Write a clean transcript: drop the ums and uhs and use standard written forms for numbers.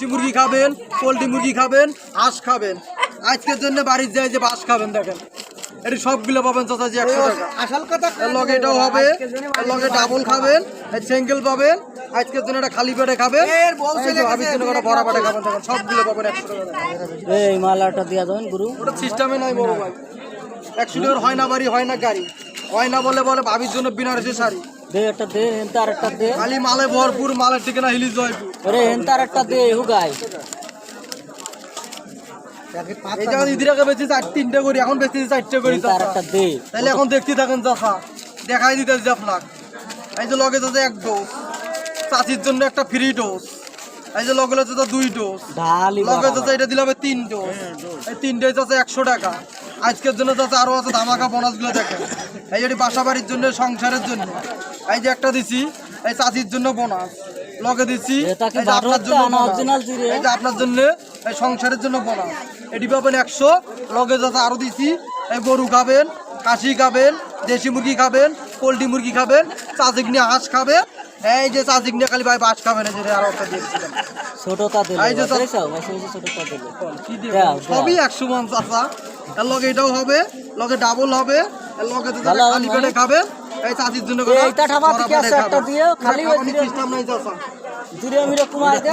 মুরগি খাবেন, পোলট্রি মুরগি খাবেন, হাঁস খাবেন। আজকের জন্য বাড়ির যায় যে বাস খাবেন দেখেন এটি সবগুলো পাবেন চাচাজি 100 টাকা। আসল কথা এর লগে এটাও হবে, এর লগে ডাবল খাবেন, সিঙ্গেল পাবেন। আজকের জন্য এটা খালি পেটে খাবেন, ভাবির জন্য একটা ভরা পেটে খাবেন দেখেন সবগুলো পাবেন 100 টাকা। এই মালাটা দিয়া দেন গুরু। ওটা সিস্টেমে নাই বড় ভাই। 100 টাকার হয় না বাড়ি, হয় না গাড়ি, হয় না বলে বলে ভাবির জন্য বেনারসি শাড়ি। দে একটা দে, হেনতে আরেকটা দে। খালি মালে ভরপুর, মালের ঠিকানা হিলি জয়পুর। আরে হেনতে আরেকটা দে হুগাই। এই জায়গা ইদিরাকে বেশি 3টে করি, এখন বেশি 4টে করি হেনতে আরেকটা দে। তাহলে এখন দেখতে থাকেন চাচা, দেখাই দিতেছি আপনার। এই যে লগে চাচা 1 ডোজ, চাচির জন্য একটা ফ্রি ডোজ। এই যে লগে চাচা 2 ডোজ, ঢালি লগে চাচা এটা দিলে হবে 3 ডোজ। এই 3টে চাচা 100 টাকা। আজকের জন্য চাচা আরো আছে ধামাকা বোনাসগুলো দেখেন। এই যে বাসা বাড়ির জন্য, সংসারের জন্য। এই যে একটা দিছি, এই চাচির জন্য বোনাস লগে দিছি। এটা কি এই যে আপনার জন্য বারোটা না bonus। original জিরে? এই যে আপনার জন্য, এই সংসারের জন্য বোনাস। এটি পাবেন 100, লগে চাচা আরো দিছি। এই গরু খাবেন, খাসি খাবেন, দেশি মুরগি খাবেন, পোলট্রি মুরগি খাবেন, চাচিক নিয়ে হাঁস খাবেন। এই যে চাচিক নিয়ে খালি ভাই বাস খাবেন। এই যে আরো একটা দিয়েছিলাম, ছোটটা দিলে। এই যে তো- দেখছো বেশি বেশি ছোটটা দিলে। কি দিব? দাও, দাও। সবই 100 মান চাচা। এর লগে এটাও হবে, লগে ডাবল হবে। এর লগে তো ভালো খালি হবে পেটে খাবেন। এই চাচির জন্য এইটা ঠাবা থেকে আছে একটা দিও, খালি ওই সিস্টেম নাই চাচা। জিরে মিরে কুমার দে।